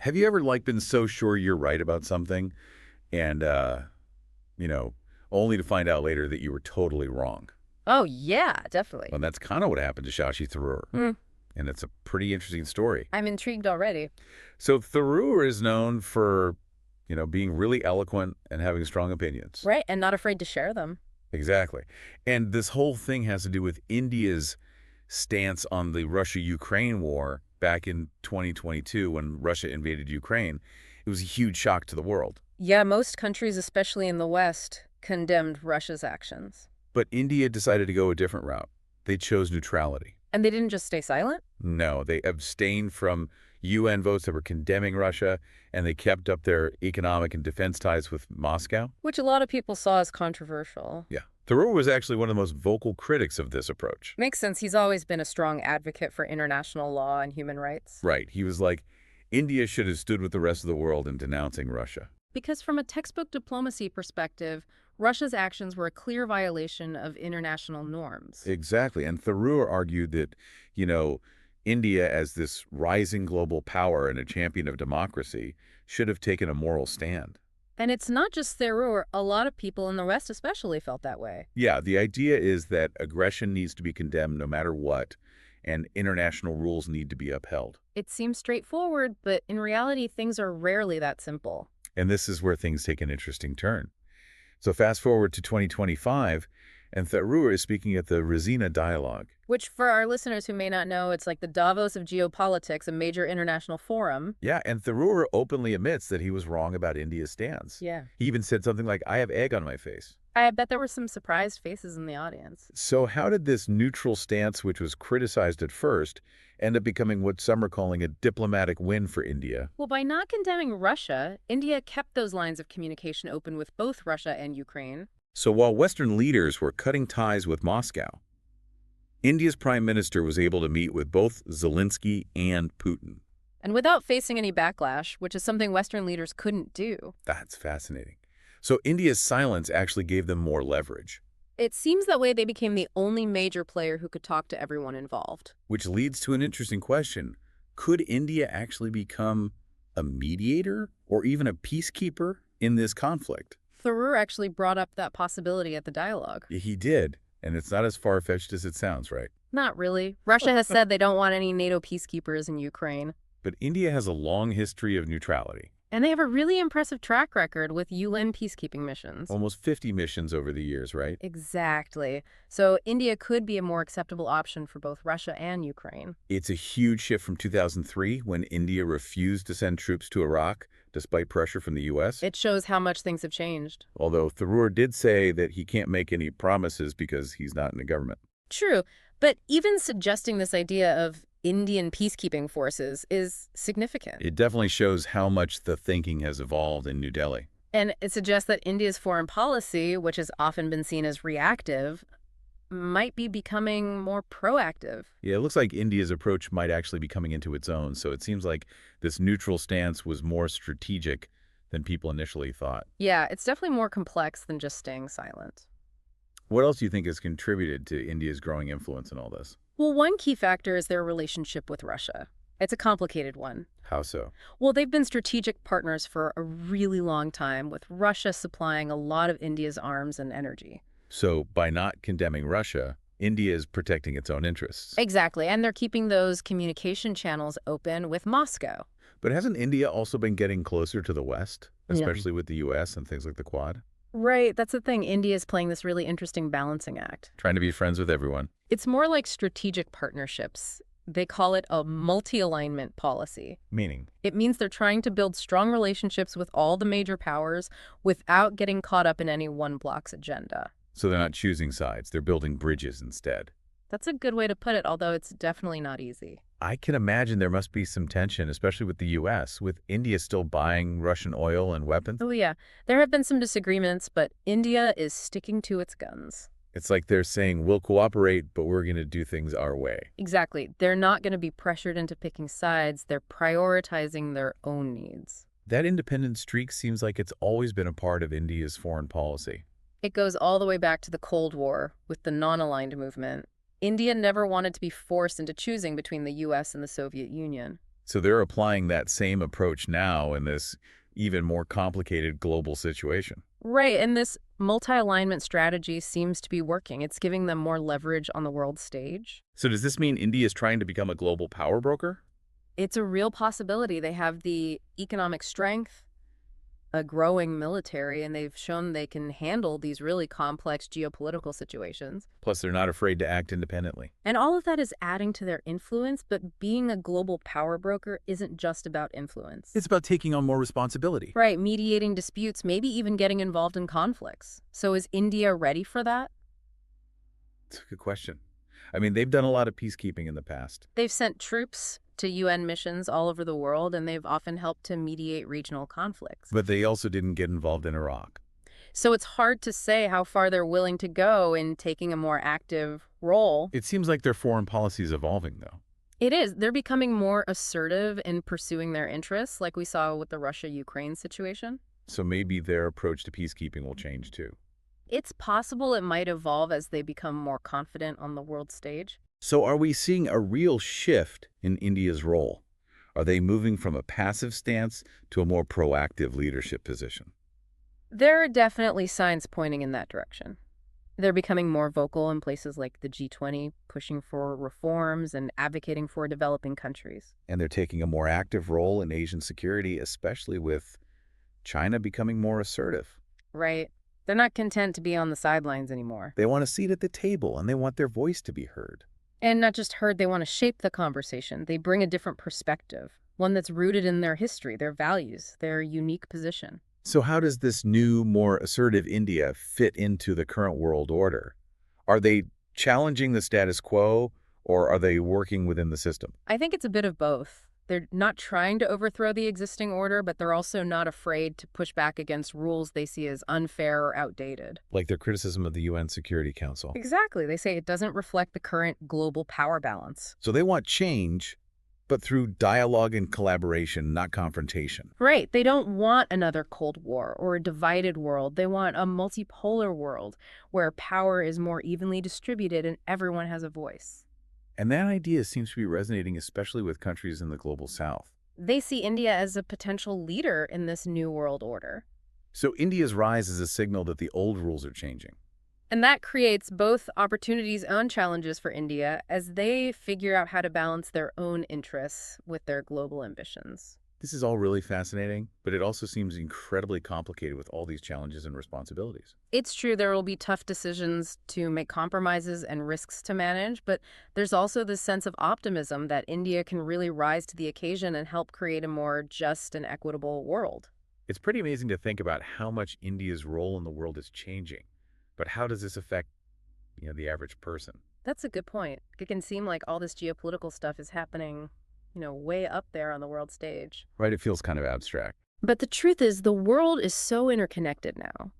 Have you ever been so sure you're right about something and you know, only to find out later that you were totally wrong? Oh, yeah, definitely. Well, that's kind of what happened to Shashi Tharoor, Mm, and it's a pretty interesting story. I'm intrigued already. So Tharoor is known for, being really eloquent and having strong opinions. Right, and not afraid to share them. Exactly. And this whole thing has to do with India's stance on the Russia-Ukraine war back in 2022 when Russia invaded Ukraine. It was a huge shock to the world. Yeah, most countries, especially in the West, condemned Russia's actions. But India decided to go a different route. They chose neutrality. And they didn't just stay silent? No, they abstained from UN votes that were condemning Russia, and they kept up their economic and defense ties with Moscow. Which a lot of people saw as controversial. Yeah. Thoreau was actually one of the most vocal critics of this approach. Makes sense. He's always been a strong advocate for international law and human rights. Right. He was like, India should have stood with the rest of the world in denouncing Russia. Because from a textbook diplomacy perspective, Russia's actions were a clear violation of international norms. Exactly. And Thoreau argued that, you know, India, as this rising global power and a champion of democracy, should have taken a moral stand. And it's not just Tharoor. A lot of people in the West especially felt that way. Yeah, the idea is that aggression needs to be condemned no matter what, and international rules need to be upheld. It seems straightforward, but in reality, things are rarely that simple. And this is where things take an interesting turn. So fast forward to 2025, and Tharoor is speaking at the Resina Dialogue. Which, for our listeners who may not know, it's like the Davos of geopolitics, a major international forum. Yeah, and Tharoor openly admits that he was wrong about India's stance. Yeah. He even said something like, I have egg on my face. I bet there were some surprised faces in the audience. So how did this neutral stance, which was criticized at first, end up becoming what some are calling a diplomatic win for India? Well, by not condemning Russia, India kept those lines of communication open with both Russia and Ukraine. So while Western leaders were cutting ties with Moscow, India's prime minister was able to meet with both Zelensky and Putin. And without facing any backlash, which is something Western leaders couldn't do. That's fascinating. So India's silence actually gave them more leverage, It seems that way they became the only major player who could talk to everyone involved. which leads to an interesting question. Could India actually become a mediator or even a peacekeeper in this conflict? Tharoor actually brought up that possibility at the dialogue. He did, and it's not as far-fetched as it sounds, right? Not really. Russia has said they don't want any NATO peacekeepers in Ukraine. But India has a long history of neutrality, And they have a really impressive track record with UN peacekeeping missions. almost 50 missions over the years, right? Exactly. So India could be a more acceptable option for both Russia and Ukraine. It's a huge shift from 2003 when India refused to send troops to Iraq despite pressure from the U.S. It shows how much things have changed. Although Tharoor did say that he can't make any promises because he's not in the government. True, but even suggesting this idea of Indian peacekeeping forces is significant. It definitely shows how much the thinking has evolved in New Delhi. And it suggests that India's foreign policy, which has often been seen as reactive, might be becoming more proactive. Yeah, it looks like India's approach might actually be coming into its own, so it seems like this neutral stance was more strategic than people initially thought. Yeah, it's definitely more complex than just staying silent. What else do you think has contributed to India's growing influence in all this? Well, one key factor is their relationship with Russia. It's a complicated one. How so? Well, they've been strategic partners for a really long time, with Russia supplying a lot of India's arms and energy. So by not condemning Russia, India is protecting its own interests. Exactly, and they're keeping those communication channels open with Moscow. But hasn't India also been getting closer to the West, Yeah. especially with the U.S. and things like the Quad? Right, that's the thing. India is playing this really interesting balancing act. Trying to be friends with everyone. It's more like strategic partnerships. They call it a multi-alignment policy. Meaning? It means they're trying to build strong relationships with all the major powers without getting caught up in any one bloc's agenda. So they're not choosing sides, they're building bridges instead. That's a good way to put it, although it's definitely not easy. I can imagine there must be some tension, especially with the U.S., with India still buying Russian oil and weapons. Oh yeah, there have been some disagreements, but India is sticking to its guns. It's like they're saying, we'll cooperate, but we're going to do things our way. Exactly. They're not going to be pressured into picking sides. They're prioritizing their own needs. That independent streak seems like it's always been a part of India's foreign policy. It goes all the way back to the Cold War with the non-aligned movement. India never wanted to be forced into choosing between the U.S. and the Soviet Union. So they're applying that same approach now in this even more complicated global situation. Right, and this multi-alignment strategy seems to be working. It's giving them more leverage on the world stage. So does this mean India is trying to become a global power broker? It's a real possibility. They have the economic strength, a growing military, and they've shown they can handle these really complex geopolitical situations. Plus, they're not afraid to act independently. And all of that is adding to their influence, but being a global power broker isn't just about influence. It's about taking on more responsibility. Right, mediating disputes, maybe even getting involved in conflicts. So is India ready for that? It's a good question. I mean, they've done a lot of peacekeeping in the past. They've sent troops to UN missions all over the world, and they've often helped to mediate regional conflicts. But they also didn't get involved in Iraq. So it's hard to say how far they're willing to go in taking a more active role. It seems like their foreign policy is evolving, though. It is. They're becoming more assertive in pursuing their interests, like we saw with the Russia-Ukraine situation. So maybe their approach to peacekeeping will change, too. It's possible it might evolve as they become more confident on the world stage. So are we seeing a real shift in India's role? Are they moving from a passive stance to a more proactive leadership position? There are definitely signs pointing in that direction. They're becoming more vocal in places like the G20, pushing for reforms and advocating for developing countries. And they're taking a more active role in Asian security, especially with China becoming more assertive. Right. They're not content to be on the sidelines anymore. They want a seat at the table, and they want their voice to be heard. And not just heard, they want to shape the conversation. They bring a different perspective, one that's rooted in their history, their values, their unique position. So how does this new, more assertive India fit into the current world order? Are they challenging the status quo, or are they working within the system? I think it's a bit of both. They're not trying to overthrow the existing order, but they're also not afraid to push back against rules they see as unfair or outdated. Like their criticism of the UN Security Council. Exactly. They say it doesn't reflect the current global power balance. So they want change, but through dialogue and collaboration, not confrontation. Right. They don't want another Cold War or a divided world. They want a multipolar world where power is more evenly distributed and everyone has a voice. And that idea seems to be resonating especially with countries in the global south. They see India as a potential leader in this new world order. So India's rise is a signal that the old rules are changing. And that creates both opportunities and challenges for India as they figure out how to balance their own interests with their global ambitions. This is all really fascinating, but it also seems incredibly complicated with all these challenges and responsibilities. It's true there will be tough decisions to make compromises and risks to manage, but there's also this sense of optimism that India can really rise to the occasion and help create a more just and equitable world. It's pretty amazing to think about how much India's role in the world is changing. But how does this affect, the average person? That's a good point. It can seem like all this geopolitical stuff is happening, way up there on the world stage. Right, it feels kind of abstract. But the truth is, the world is so interconnected now.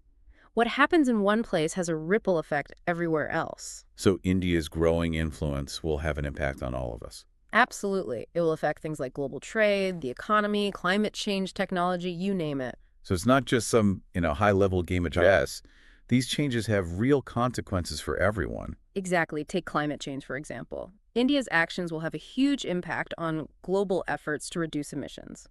What happens in one place has a ripple effect everywhere else. So India's growing influence will have an impact on all of us. Absolutely. It will affect things like global trade, the economy, climate change, technology, you name it. So it's not just some, high-level game of chess. These changes have real consequences for everyone. Exactly. Take climate change, for example. India's actions will have a huge impact on global efforts to reduce emissions.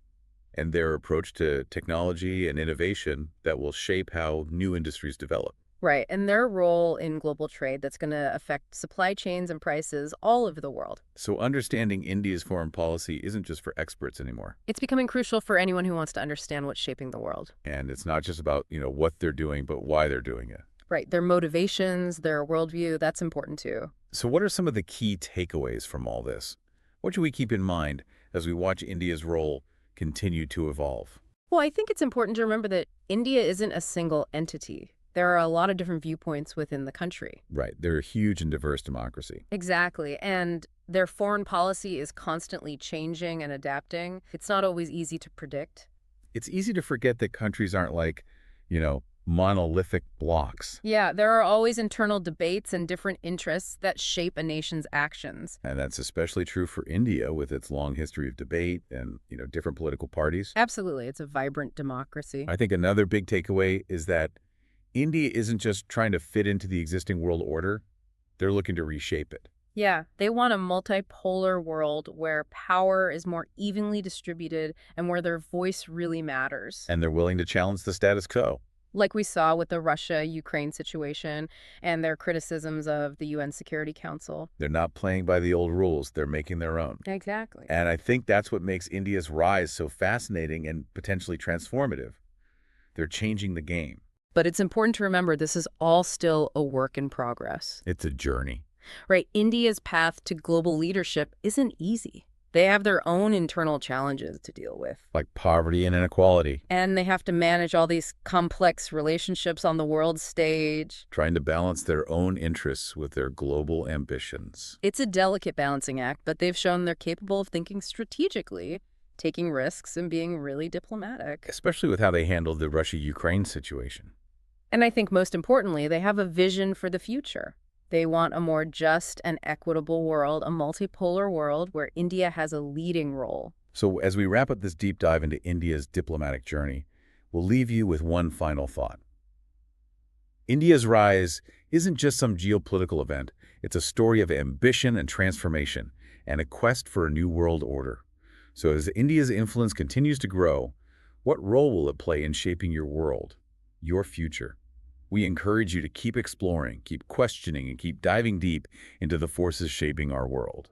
And their approach to technology and innovation that will shape how new industries develop. Right. And their role in global trade that's going to affect supply chains and prices all over the world. So understanding India's foreign policy isn't just for experts anymore. It's becoming crucial for anyone who wants to understand what's shaping the world. And it's not just about, what they're doing, but why they're doing it. Right. Their motivations, their worldview, that's important too. So what are some of the key takeaways from all this? What should we keep in mind as we watch India's role continue to evolve? Well, I think it's important to remember that India isn't a single entity. There are a lot of different viewpoints within the country. Right. They're a huge and diverse democracy. Exactly. And their foreign policy is constantly changing and adapting. It's not always easy to predict. It's easy to forget that countries aren't like, monolithic blocks. Yeah, there are always internal debates and different interests that shape a nation's actions. And that's especially true for India with its long history of debate and, different political parties. Absolutely. It's a vibrant democracy. I think another big takeaway is that India isn't just trying to fit into the existing world order. They're looking to reshape it. Yeah, they want a multipolar world where power is more evenly distributed and where their voice really matters. And they're willing to challenge the status quo. Like we saw with the Russia-Ukraine situation and their criticisms of the UN Security Council. They're not playing by the old rules. They're making their own. Exactly. And I think that's what makes India's rise so fascinating and potentially transformative. They're changing the game. But it's important to remember this is all still a work in progress. It's a journey. Right? India's path to global leadership isn't easy. They have their own internal challenges to deal with. Like poverty and inequality, And they have to manage all these complex relationships on the world stage. trying to balance their own interests with their global ambitions. It's a delicate balancing act, but they've shown they're capable of thinking strategically, taking risks, and being really diplomatic. Especially with how they handled the Russia-Ukraine situation. And I think most importantly, they have a vision for the future. They want a more just and equitable world, a multipolar world where India has a leading role. So as we wrap up this deep dive into India's diplomatic journey, we'll leave you with one final thought. India's rise isn't just some geopolitical event. It's a story of ambition and transformation, and a quest for a new world order. So as India's influence continues to grow, what role will it play in shaping your world, your future? We encourage you to keep exploring, keep questioning, and keep diving deep into the forces shaping our world.